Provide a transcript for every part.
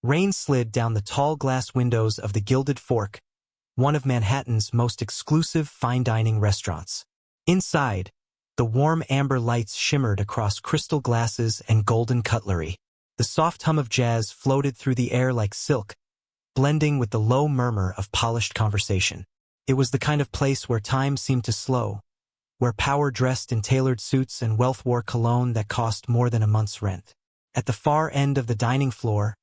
Rain slid down the tall glass windows of the Gilded Fork, one of Manhattan's most exclusive fine dining restaurants. Inside, the warm amber lights shimmered across crystal glasses and golden cutlery. The soft hum of jazz floated through the air like silk, blending with the low murmur of polished conversation. It was the kind of place where time seemed to slow, where power dressed in tailored suits and wealth wore cologne that cost more than a month's rent. At the far end of the dining floor,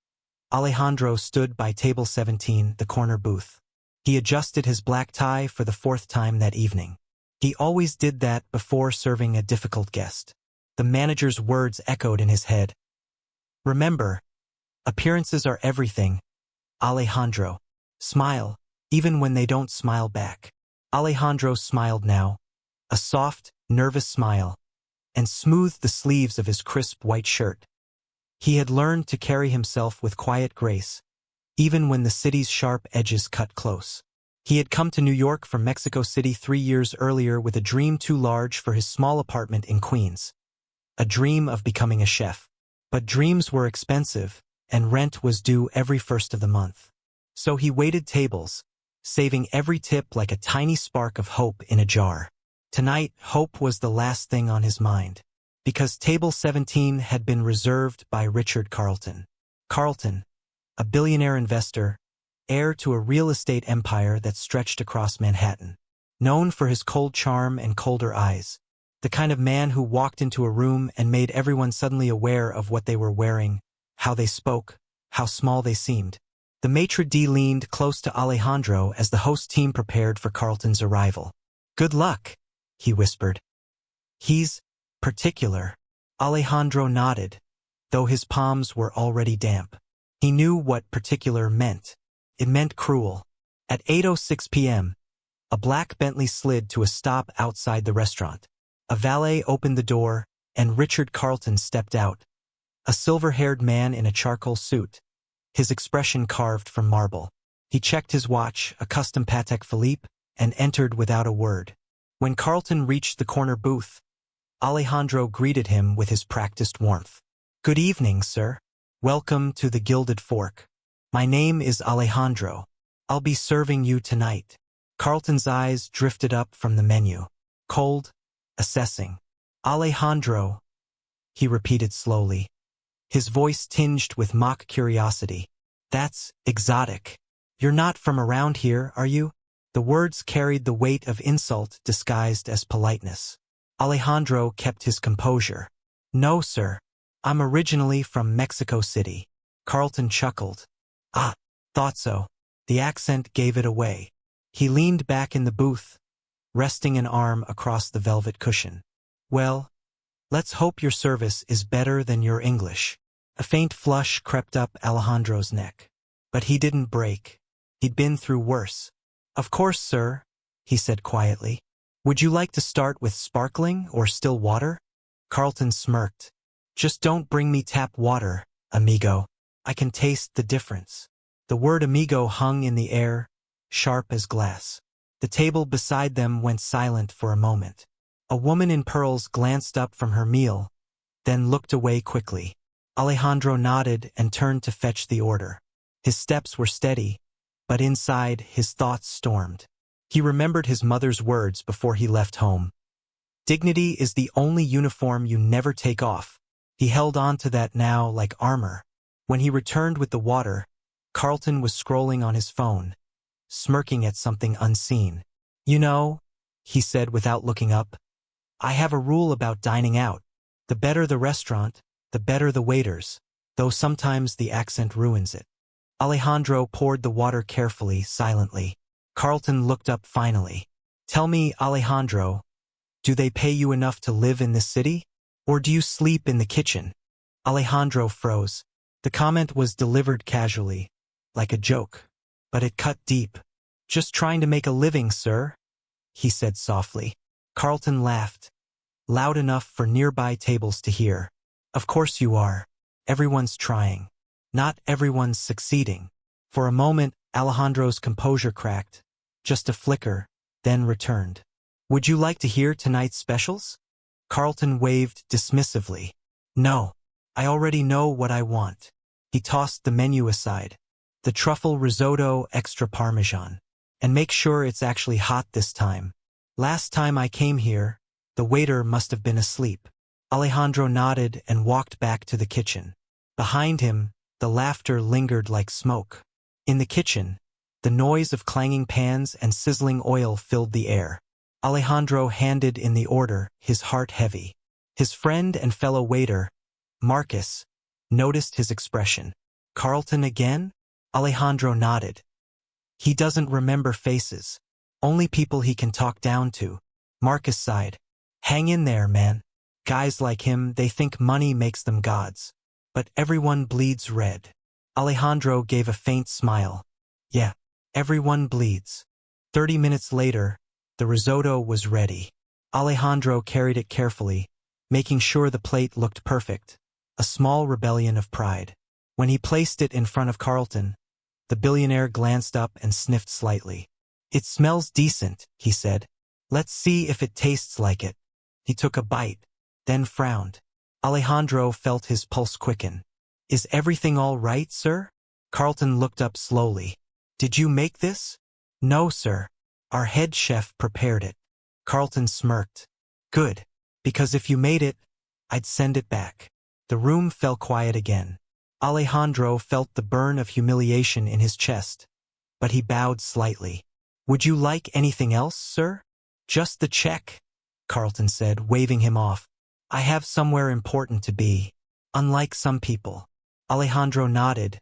Alejandro stood by table 17, the corner booth. He adjusted his black tie for the fourth time that evening. He always did that before serving a difficult guest. The manager's words echoed in his head. Remember, appearances are everything, Alejandro. Smile, even when they don't smile back. Alejandro smiled now, a soft, nervous smile, and smoothed the sleeves of his crisp white shirt. He had learned to carry himself with quiet grace, even when the city's sharp edges cut close. He had come to New York from Mexico City 3 years earlier with a dream too large for his small apartment in Queens. A dream of becoming a chef. But dreams were expensive, and rent was due every first of the month. So he waited tables, saving every tip like a tiny spark of hope in a jar. Tonight, hope was the last thing on his mind, because table 17 had been reserved by Richard Carlton. Carlton, a billionaire investor, heir to a real estate empire that stretched across Manhattan. Known for his cold charm and colder eyes, the kind of man who walked into a room and made everyone suddenly aware of what they were wearing, how they spoke, how small they seemed. The maitre d' leaned close to Alejandro as the host team prepared for Carlton's arrival. "Good luck," he whispered. "He's particular." Alejandro nodded, though his palms were already damp. He knew what particular meant. It meant cruel. At 8:06 p.m., a black Bentley slid to a stop outside the restaurant. A valet opened the door, and Richard Carlton stepped out, a silver-haired man in a charcoal suit, his expression carved from marble. He checked his watch, a custom Patek Philippe, and entered without a word. When Carlton reached the corner booth, Alejandro greeted him with his practiced warmth. "Good evening, sir. Welcome to the Gilded Fork. My name is Alejandro. I'll be serving you tonight." Carlton's eyes drifted up from the menu. Cold, assessing. "Alejandro," he repeated slowly, his voice tinged with mock curiosity. "That's exotic. You're not from around here, are you?" The words carried the weight of insult disguised as politeness. Alejandro kept his composure. "No, sir. I'm originally from Mexico City." Carlton chuckled. "Ah, thought so." The accent gave it away. He leaned back in the booth, resting an arm across the velvet cushion. "Well, let's hope your service is better than your English." A faint flush crept up Alejandro's neck. But he didn't break. He'd been through worse. "Of course, sir," he said quietly. "Would you like to start with sparkling or still water?" Carlton smirked. "Just don't bring me tap water, amigo. I can taste the difference." The word amigo hung in the air, sharp as glass. The table beside them went silent for a moment. A woman in pearls glanced up from her meal, then looked away quickly. Alejandro nodded and turned to fetch the order. His steps were steady, but inside his thoughts stormed. He remembered his mother's words before he left home. "Dignity is the only uniform you never take off." He held on to that now like armor. When he returned with the water, Carlton was scrolling on his phone, smirking at something unseen. "You know," he said without looking up, "I have a rule about dining out. The better the restaurant, the better the waiters, though sometimes the accent ruins it." Alejandro poured the water carefully, silently. Carlton looked up finally. "Tell me, Alejandro, do they pay you enough to live in this city? Or do you sleep in the kitchen?" Alejandro froze. The comment was delivered casually, like a joke, but it cut deep. "Just trying to make a living, sir," he said softly. Carlton laughed, loud enough for nearby tables to hear. "Of course you are. Everyone's trying. Not everyone's succeeding." For a moment, Alejandro's composure cracked. Just a flicker, then returned. "Would you like to hear tonight's specials?" Carlton waved dismissively. "No. I already know what I want." He tossed the menu aside. The truffle risotto extra parmesan. And make sure it's actually hot this time. Last time I came here, the waiter must have been asleep. Alejandro nodded and walked back to the kitchen. Behind him, the laughter lingered like smoke. In the kitchen, the noise of clanging pans and sizzling oil filled the air. Alejandro handed in the order, his heart heavy. His friend and fellow waiter, Marcus, noticed his expression. "Carlton again?" Alejandro nodded. He doesn't remember faces. Only people he can talk down to. Marcus sighed. "Hang in there, man. Guys like him, they think money makes them gods. But everyone bleeds red." Alejandro gave a faint smile. "Yeah, everyone bleeds." 30 minutes later, the risotto was ready. Alejandro carried it carefully, making sure the plate looked perfect, a small rebellion of pride. When he placed it in front of Carlton, the billionaire glanced up and sniffed slightly. "It smells decent," he said. "Let's see if it tastes like it." He took a bite, then frowned. Alejandro felt his pulse quicken. "Is everything all right, sir?" Carlton looked up slowly. "Did you make this?" "No, sir. Our head chef prepared it." Carlton smirked. "Good, because if you made it, I'd send it back." The room fell quiet again. Alejandro felt the burn of humiliation in his chest, but he bowed slightly. "Would you like anything else, sir?" "Just the check," Carlton said, waving him off. "I have somewhere important to be, unlike some people." Alejandro nodded,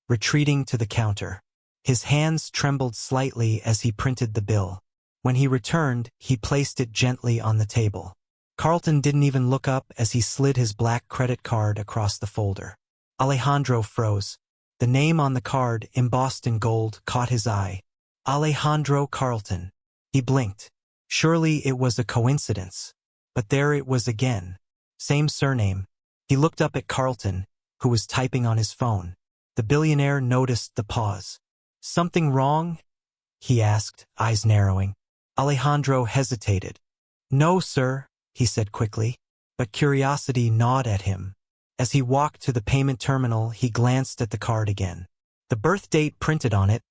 retreating to the counter. His hands trembled slightly as he printed the bill. When he returned, he placed it gently on the table. Carlton didn't even look up as he slid his black credit card across the folder. Alejandro froze. The name on the card, embossed in gold, caught his eye. Alejandro Carlton. He blinked. Surely it was a coincidence. But there it was again. Same surname. He looked up at Carlton, who was typing on his phone. The billionaire noticed the pause. "Something wrong?" he asked, eyes narrowing. Alejandro hesitated. "No, sir," he said quickly, but curiosity gnawed at him. As he walked to the payment terminal, he glanced at the card again. The birth date printed on it,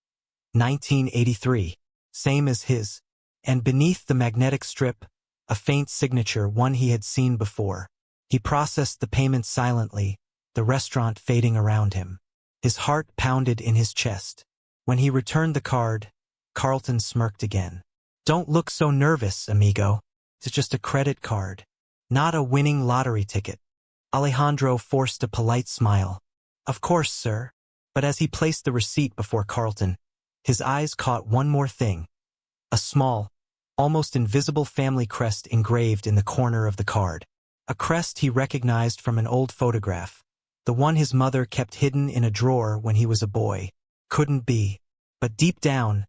1983, same as his, and beneath the magnetic strip, a faint signature, one he had seen before. He processed the payment silently, the restaurant fading around him. His heart pounded in his chest. When he returned the card, Carlton smirked again. "Don't look so nervous, amigo. It's just a credit card, not a winning lottery ticket." Alejandro forced a polite smile. "Of course, sir." But as he placed the receipt before Carlton, his eyes caught one more thing. A small, almost invisible family crest engraved in the corner of the card. A crest he recognized from an old photograph. The one his mother kept hidden in a drawer when he was a boy. Couldn't be. But deep down,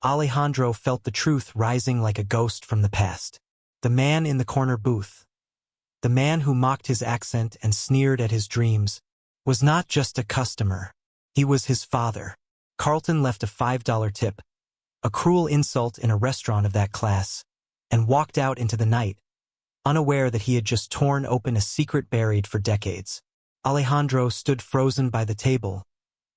Alejandro felt the truth rising like a ghost from the past. The man in the corner booth, the man who mocked his accent and sneered at his dreams, was not just a customer. He was his father. Carlton left a $5 tip, a cruel insult in a restaurant of that class, and walked out into the night, unaware that he had just torn open a secret buried for decades. Alejandro stood frozen by the table,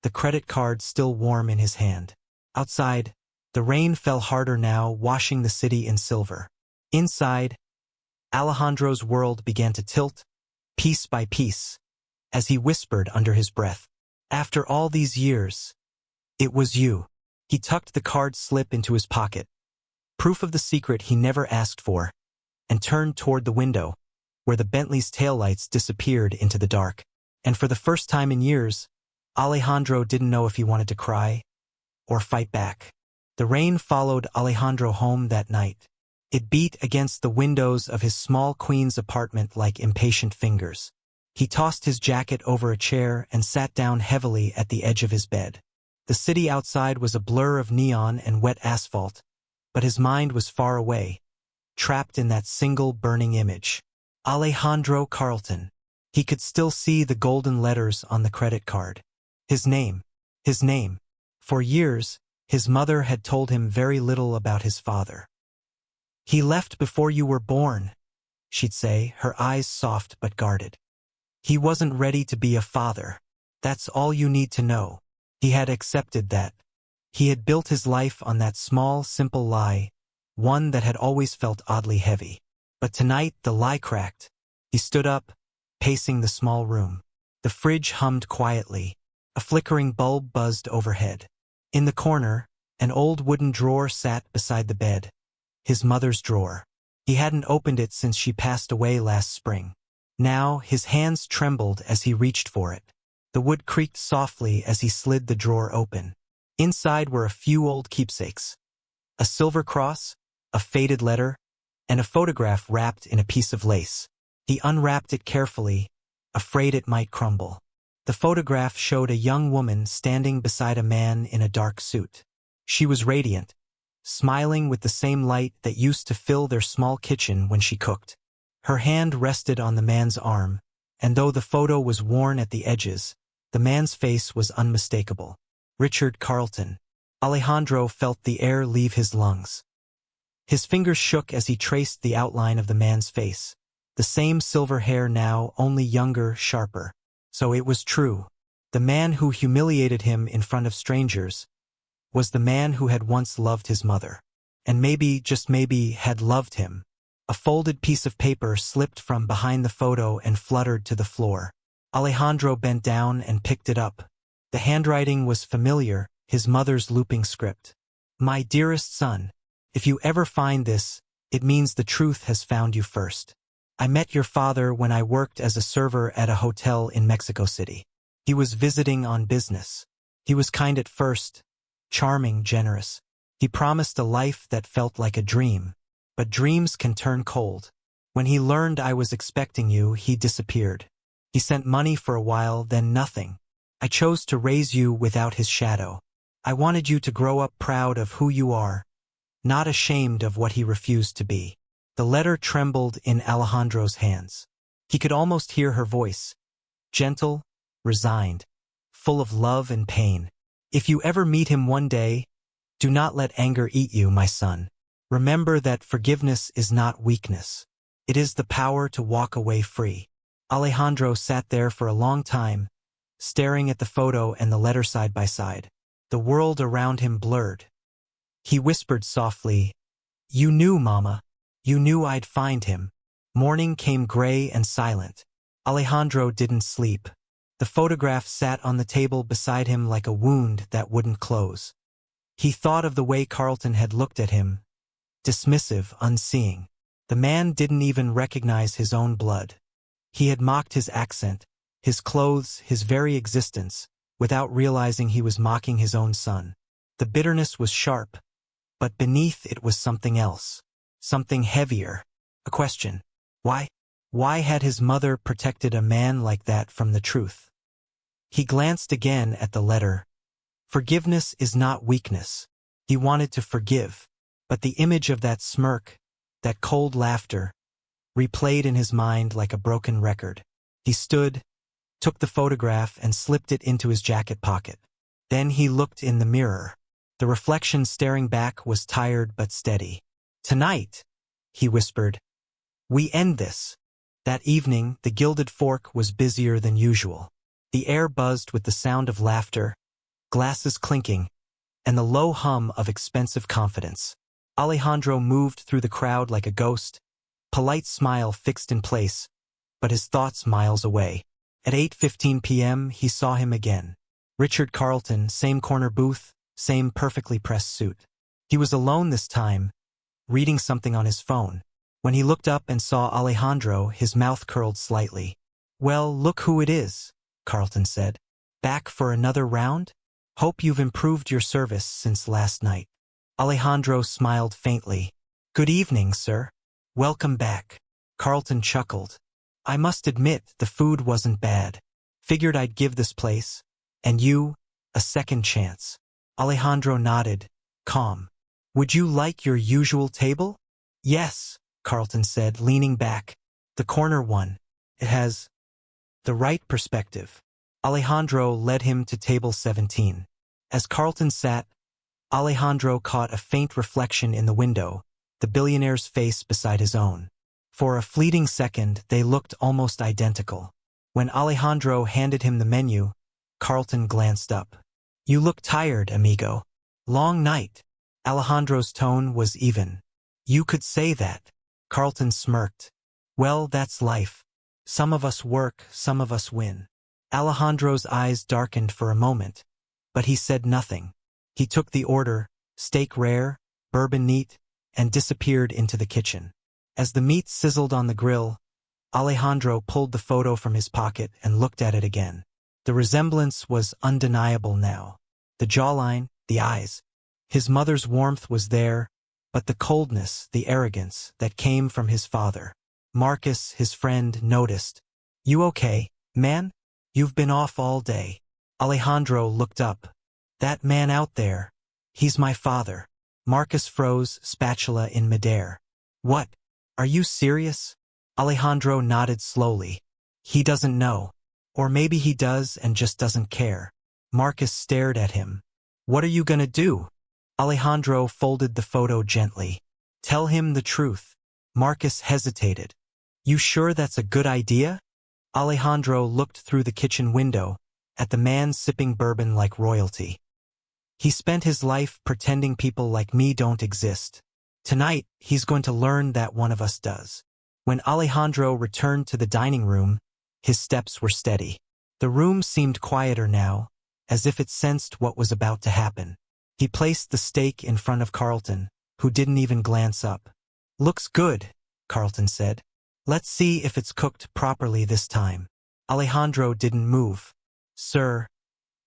the credit card still warm in his hand. Outside, the rain fell harder now, washing the city in silver. Inside, Alejandro's world began to tilt, piece by piece, as he whispered under his breath, "After all these years, it was you." He tucked the card slip into his pocket, proof of the secret he never asked for, and turned toward the window, where the Bentley's taillights disappeared into the dark. And for the first time in years, Alejandro didn't know if he wanted to cry or fight back. The rain followed Alejandro home that night. It beat against the windows of his small Queens apartment like impatient fingers. He tossed his jacket over a chair and sat down heavily at the edge of his bed. The city outside was a blur of neon and wet asphalt, but his mind was far away, trapped in that single burning image. Alejandro Carlton. He could still see the golden letters on the credit card. His name. His name. For years, his mother had told him very little about his father. "He left before you were born," she'd say, her eyes soft but guarded. "He wasn't ready to be a father." That's all you need to know. He had accepted that. He had built his life on that small, simple lie, one that had always felt oddly heavy. But tonight the lie cracked. He stood up, pacing the small room. The fridge hummed quietly. A flickering bulb buzzed overhead. In the corner, an old wooden drawer sat beside the bed. His mother's drawer. He hadn't opened it since she passed away last spring. Now his hands trembled as he reached for it. The wood creaked softly as he slid the drawer open. Inside were a few old keepsakes. A silver cross, a faded letter, and a photograph wrapped in a piece of lace. He unwrapped it carefully, afraid it might crumble. The photograph showed a young woman standing beside a man in a dark suit. She was radiant, smiling with the same light that used to fill their small kitchen when she cooked. Her hand rested on the man's arm, and though the photo was worn at the edges, the man's face was unmistakable. Richard Carleton. Alejandro felt the air leave his lungs. His fingers shook as he traced the outline of the man's face. The same silver hair now, only younger, sharper. So it was true. The man who humiliated him in front of strangers was the man who had once loved his mother. And maybe, just maybe, had loved him. A folded piece of paper slipped from behind the photo and fluttered to the floor. Alejandro bent down and picked it up. The handwriting was familiar, his mother's looping script. My dearest son, if you ever find this, it means the truth has found you first. I met your father when I worked as a server at a hotel in Mexico City. He was visiting on business. He was kind at first, charming, generous. He promised a life that felt like a dream. But dreams can turn cold. When he learned I was expecting you, he disappeared. He sent money for a while, then nothing. I chose to raise you without his shadow. I wanted you to grow up proud of who you are, not ashamed of what he refused to be. The letter trembled in Alejandro's hands. He could almost hear her voice, gentle, resigned, full of love and pain. If you ever meet him one day, do not let anger eat you, my son. Remember that forgiveness is not weakness. It is the power to walk away free. Alejandro sat there for a long time, staring at the photo and the letter side by side. The world around him blurred. He whispered softly, "You knew, Mama. You knew I'd find him." Morning came gray and silent. Alejandro didn't sleep. The photograph sat on the table beside him like a wound that wouldn't close. He thought of the way Carleton had looked at him, dismissive, unseeing. The man didn't even recognize his own blood. He had mocked his accent, his clothes, his very existence, without realizing he was mocking his own son. The bitterness was sharp, but beneath it was something else, something heavier. A question. Why? Why had his mother protected a man like that from the truth? He glanced again at the letter. Forgiveness is not weakness. He wanted to forgive, but the image of that smirk, that cold laughter, replayed in his mind like a broken record. He stood, took the photograph and slipped it into his jacket pocket. Then he looked in the mirror. The reflection staring back was tired but steady. "Tonight," he whispered, "we end this." That evening, the Gilded Fork was busier than usual. The air buzzed with the sound of laughter, glasses clinking, and the low hum of expensive confidence. Alejandro moved through the crowd like a ghost, polite smile fixed in place, but his thoughts miles away. At 8:15 p.m. he saw him again. Richard Carleton, same corner booth, same perfectly pressed suit. He was alone this time, reading something on his phone. When he looked up and saw Alejandro, his mouth curled slightly. "Well, look who it is," Carleton said. "Back for another round? Hope you've improved your service since last night." Alejandro smiled faintly. "Good evening, sir. Welcome back." Carleton chuckled. "I must admit the food wasn't bad. Figured I'd give this place, and you, a second chance." Alejandro nodded, calm. "Would you like your usual table?" "Yes," Carleton said, leaning back. "The corner one. It has the right perspective." Alejandro led him to table 17. As Carleton sat, Alejandro caught a faint reflection in the window, the billionaire's face beside his own. For a fleeting second, they looked almost identical. When Alejandro handed him the menu, Carlton glanced up. You look tired, amigo. Long night. Alejandro's tone was even. You could say that. Carlton smirked. Well, that's life. Some of us work, some of us win. Alejandro's eyes darkened for a moment, but he said nothing. He took the order, steak rare, bourbon neat, and disappeared into the kitchen. As the meat sizzled on the grill, Alejandro pulled the photo from his pocket and looked at it again. The resemblance was undeniable now. The jawline, the eyes. His mother's warmth was there, but the coldness, the arrogance that came from his father. Marcus, his friend, noticed. You okay, man? You've been off all day. Alejandro looked up. That man out there. He's my father. Marcus froze, spatula in midair. What? Are you serious? Alejandro nodded slowly. He doesn't know. Or maybe he does and just doesn't care. Marcus stared at him. What are you gonna do? Alejandro folded the photo gently. Tell him the truth. Marcus hesitated. You sure that's a good idea? Alejandro looked through the kitchen window, at the man sipping bourbon like royalty. He spent his life pretending people like me don't exist. Tonight, he's going to learn that one of us does. When Alejandro returned to the dining room, his steps were steady. The room seemed quieter now, as if it sensed what was about to happen. He placed the steak in front of Carlton, who didn't even glance up. Looks good, Carlton said. Let's see if it's cooked properly this time. Alejandro didn't move. Sir,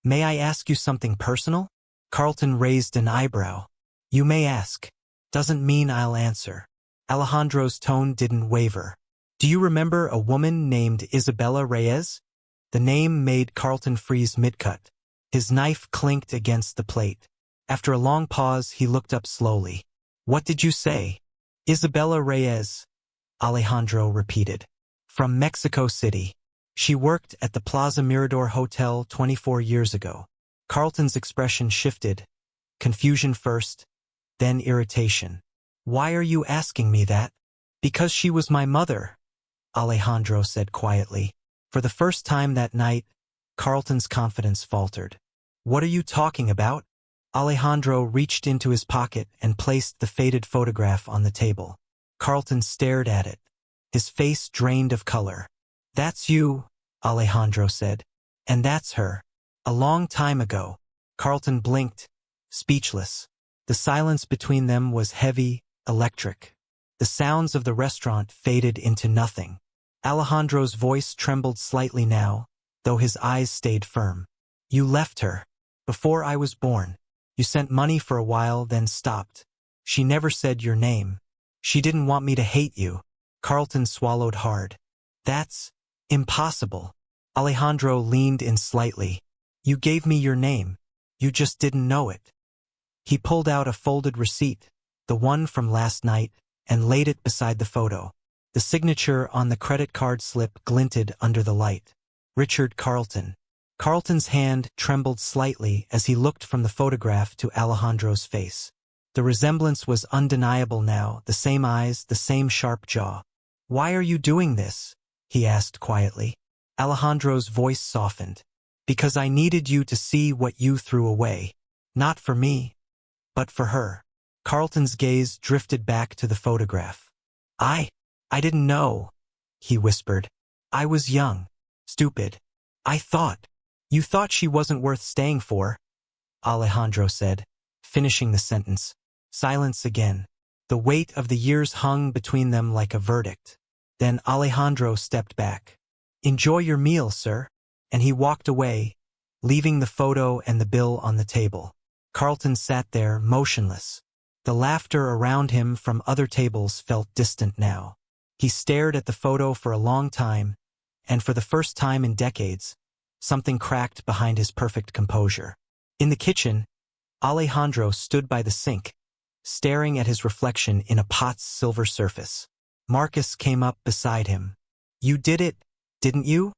may I ask you something personal? Carlton raised an eyebrow. You may ask. Doesn't mean I'll answer. Alejandro's tone didn't waver. Do you remember a woman named Isabella Reyes? The name made Carlton freeze mid-cut. His knife clinked against the plate. After a long pause, he looked up slowly. What did you say? Isabella Reyes, Alejandro repeated. From Mexico City. She worked at the Plaza Mirador Hotel 24 years ago. Carlton's expression shifted. Confusion first, then irritation. Why are you asking me that? Because she was my mother, Alejandro said quietly. For the first time that night, Carlton's confidence faltered. What are you talking about? Alejandro reached into his pocket and placed the faded photograph on the table. Carlton stared at it. His face drained of color. That's you, Alejandro said. And that's her. A long time ago. Carlton blinked, speechless. The silence between them was heavy, electric. The sounds of the restaurant faded into nothing. Alejandro's voice trembled slightly now, though his eyes stayed firm. You left her. Before I was born. You sent money for a while, then stopped. She never said your name. She didn't want me to hate you. Carlton swallowed hard. That's impossible. Alejandro leaned in slightly. You gave me your name. You just didn't know it. He pulled out a folded receipt, the one from last night, and laid it beside the photo. The signature on the credit card slip glinted under the light. Richard Carlton. Carlton's hand trembled slightly as he looked from the photograph to Alejandro's face. The resemblance was undeniable now, the same eyes, the same sharp jaw. Why are you doing this? He asked quietly. Alejandro's voice softened. Because I needed you to see what you threw away. Not for me, but for her. Carlton's gaze drifted back to the photograph. I didn't know, he whispered. I was young, stupid. I thought. You thought she wasn't worth staying for, Alejandro said, finishing the sentence. Silence again. The weight of the years hung between them like a verdict. Then Alejandro stepped back. Enjoy your meal, sir. And he walked away, leaving the photo and the bill on the table. Carlton sat there, motionless. The laughter around him from other tables felt distant now. He stared at the photo for a long time, and for the first time in decades, something cracked behind his perfect composure. In the kitchen, Alejandro stood by the sink, staring at his reflection in a pot's silver surface. Marcus came up beside him. You did it, didn't you?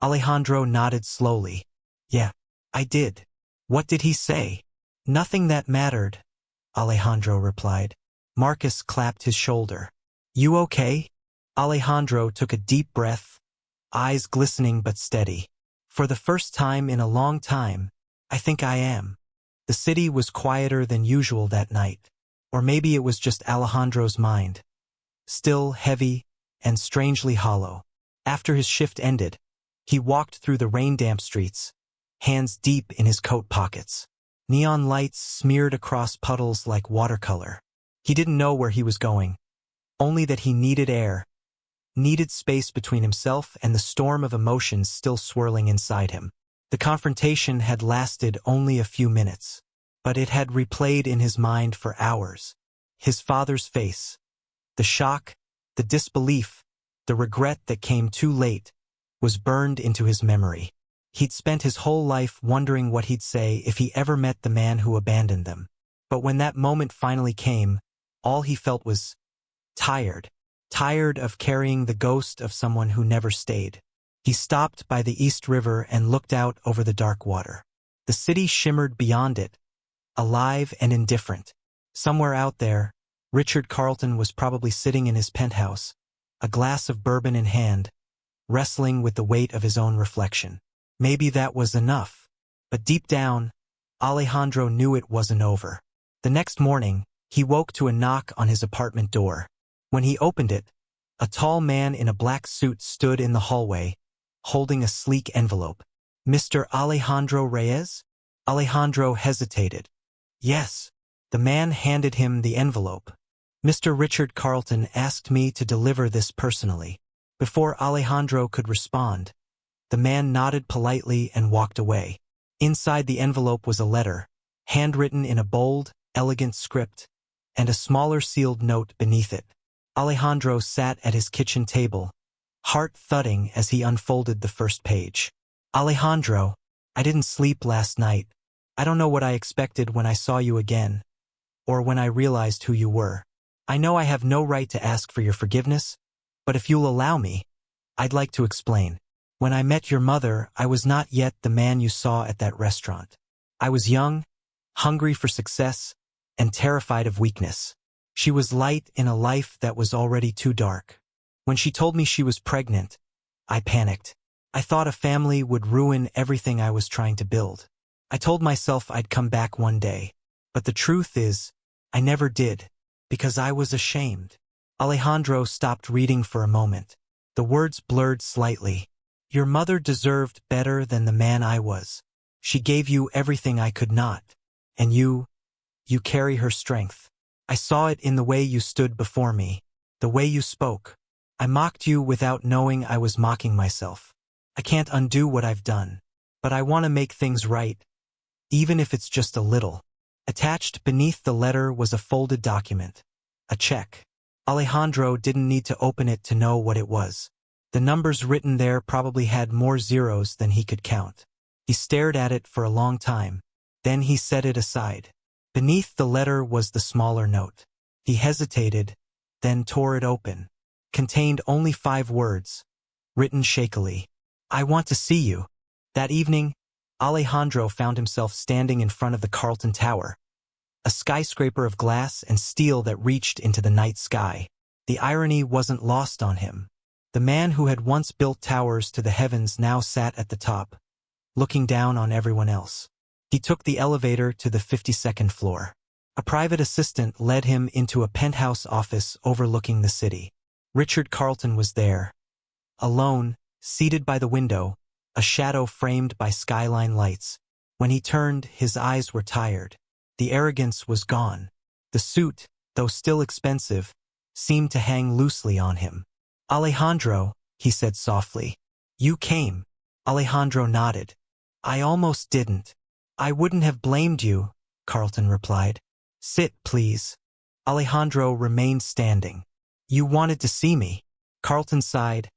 Alejandro nodded slowly. Yeah, I did. What did he say? Nothing that mattered, Alejandro replied. Marcus clapped his shoulder. You okay? Alejandro took a deep breath, eyes glistening but steady. For the first time in a long time, I think I am. The city was quieter than usual that night. Or maybe it was just Alejandro's mind. Still heavy and strangely hollow. After his shift ended, he walked through the rain-damp streets, hands deep in his coat pockets. Neon lights smeared across puddles like watercolor. He didn't know where he was going, only that he needed air, needed space between himself and the storm of emotions still swirling inside him. The confrontation had lasted only a few minutes, but it had replayed in his mind for hours. His father's face, the shock, the disbelief, the regret that came too late, was burned into his memory. He'd spent his whole life wondering what he'd say if he ever met the man who abandoned them. But when that moment finally came, all he felt was tired. Tired of carrying the ghost of someone who never stayed. He stopped by the East River and looked out over the dark water. The city shimmered beyond it, alive and indifferent. Somewhere out there, Richard Carlton was probably sitting in his penthouse, a glass of bourbon in hand, wrestling with the weight of his own reflection. Maybe that was enough. But deep down, Alejandro knew it wasn't over. The next morning, he woke to a knock on his apartment door. When he opened it, a tall man in a black suit stood in the hallway, holding a sleek envelope. "Mr. Alejandro Reyes?" Alejandro hesitated. "Yes." The man handed him the envelope. "Mr. Richard Carlton asked me to deliver this personally." Before Alejandro could respond, the man nodded politely and walked away. Inside the envelope was a letter, handwritten in a bold, elegant script, and a smaller sealed note beneath it. Alejandro sat at his kitchen table, heart thudding as he unfolded the first page. "Alejandro, I didn't sleep last night. I don't know what I expected when I saw you again, or when I realized who you were. I know I have no right to ask for your forgiveness, but if you'll allow me, I'd like to explain. When I met your mother, I was not yet the man you saw at that restaurant. I was young, hungry for success, and terrified of weakness. She was light in a life that was already too dark. When she told me she was pregnant, I panicked. I thought a family would ruin everything I was trying to build. I told myself I'd come back one day. But the truth is, I never did, because I was ashamed." Alejandro stopped reading for a moment. The words blurred slightly. "Your mother deserved better than the man I was. She gave you everything I could not. And you carry her strength. I saw it in the way you stood before me, the way you spoke. I mocked you without knowing I was mocking myself. I can't undo what I've done, but I want to make things right, even if it's just a little." Attached beneath the letter was a folded document, a check. Alejandro didn't need to open it to know what it was. The numbers written there probably had more zeros than he could count. He stared at it for a long time. Then he set it aside. Beneath the letter was the smaller note. He hesitated, then tore it open. Contained only 5 words, written shakily. "I want to see you." That evening, Alejandro found himself standing in front of the Carlton Tower, a skyscraper of glass and steel that reached into the night sky. The irony wasn't lost on him. The man who had once built towers to the heavens now sat at the top, looking down on everyone else. He took the elevator to the 52nd floor. A private assistant led him into a penthouse office overlooking the city. Richard Carlton was there, alone, seated by the window, a shadow framed by skyline lights. When he turned, his eyes were tired. The arrogance was gone. The suit, though still expensive, seemed to hang loosely on him. "Alejandro," he said softly. "You came." Alejandro nodded. "I almost didn't. I wouldn't have blamed you," Carlton replied. "Sit, please." Alejandro remained standing. "You wanted to see me." Carlton sighed,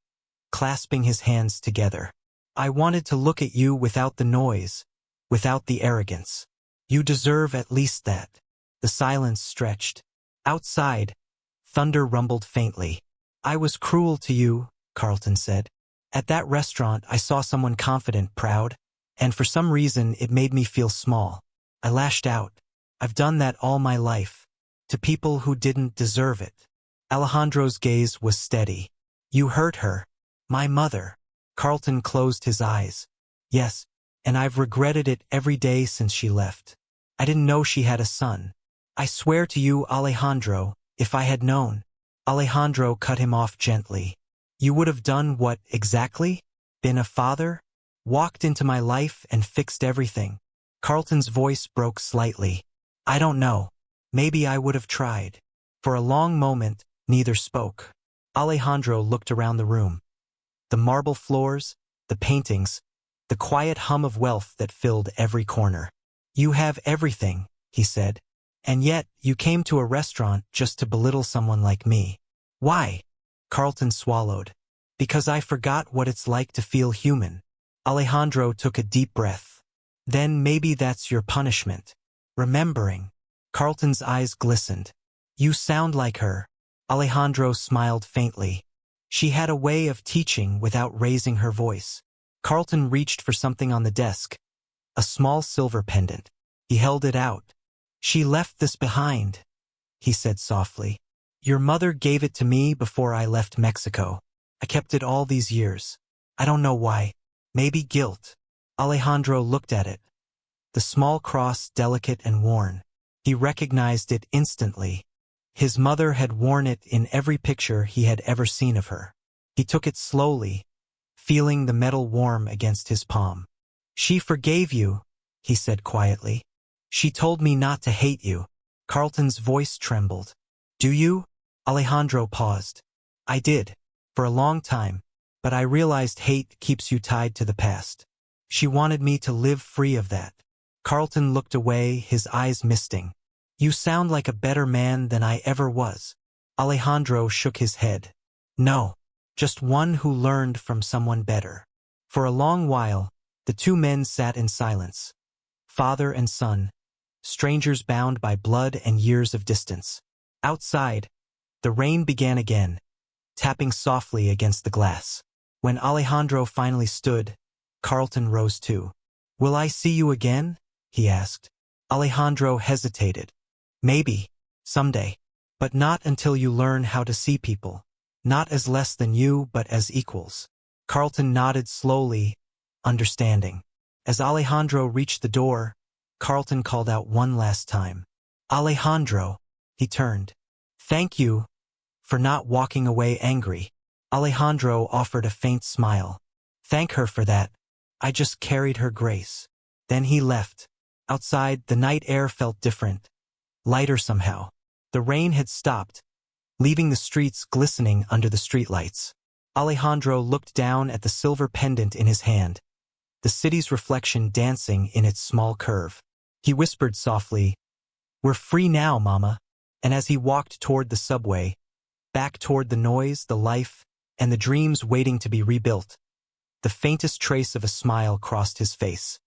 clasping his hands together. "I wanted to look at you without the noise, without the arrogance. You deserve at least that." The silence stretched. Outside, thunder rumbled faintly. "I was cruel to you," Carlton said. "At that restaurant, I saw someone confident, proud, and for some reason it made me feel small. I lashed out. I've done that all my life, to people who didn't deserve it." Alejandro's gaze was steady. "You hurt her. My mother." Carlton closed his eyes. Yes, and I've regretted it every day since she left. I didn't know she had a son. I swear to you, Alejandro, if I had known. Alejandro cut him off gently. You would have done what exactly? Been a father? Walked into my life and fixed everything. Carlton's voice broke slightly. I don't know. Maybe I would have tried. For a long moment, neither spoke. Alejandro looked around the room. The marble floors, the paintings, the quiet hum of wealth that filled every corner. You have everything, he said. And yet, you came to a restaurant just to belittle someone like me. Why? Carlton swallowed. Because I forgot what it's like to feel human. Alejandro took a deep breath. Then maybe that's your punishment. Remembering. Carlton's eyes glistened. You sound like her. Alejandro smiled faintly. She had a way of teaching without raising her voice. Carlton reached for something on the desk. A small silver pendant. He held it out. She left this behind, he said softly. Your mother gave it to me before I left Mexico. I kept it all these years. I don't know why. Maybe guilt. Alejandro looked at it. The small cross, delicate and worn. He recognized it instantly. His mother had worn it in every picture he had ever seen of her. He took it slowly, feeling the metal warm against his palm. She forgave you, he said quietly. She told me not to hate you. Carlton's voice trembled. Do you? Alejandro paused. I did. For a long time. But I realized hate keeps you tied to the past. She wanted me to live free of that. Carlton looked away, his eyes misting. You sound like a better man than I ever was. Alejandro shook his head. No. Just one who learned from someone better. For a long while, the two men sat in silence. Father and son. Strangers bound by blood and years of distance. Outside, the rain began again, tapping softly against the glass. When Alejandro finally stood, Carlton rose too. Will I see you again? He asked. Alejandro hesitated. Maybe, someday. But not until you learn how to see people. Not as less than you, but as equals. Carlton nodded slowly, understanding. As Alejandro reached the door, Carlton called out one last time. Alejandro, he turned. Thank you for not walking away angry. Alejandro offered a faint smile. Thank her for that. I just carried her grace. Then he left. Outside, the night air felt different. Lighter somehow. The rain had stopped, leaving the streets glistening under the streetlights. Alejandro looked down at the silver pendant in his hand, the city's reflection dancing in its small curve. He whispered softly, We're free now, Mama. And as he walked toward the subway, back toward the noise, the life, and the dreams waiting to be rebuilt, the faintest trace of a smile crossed his face.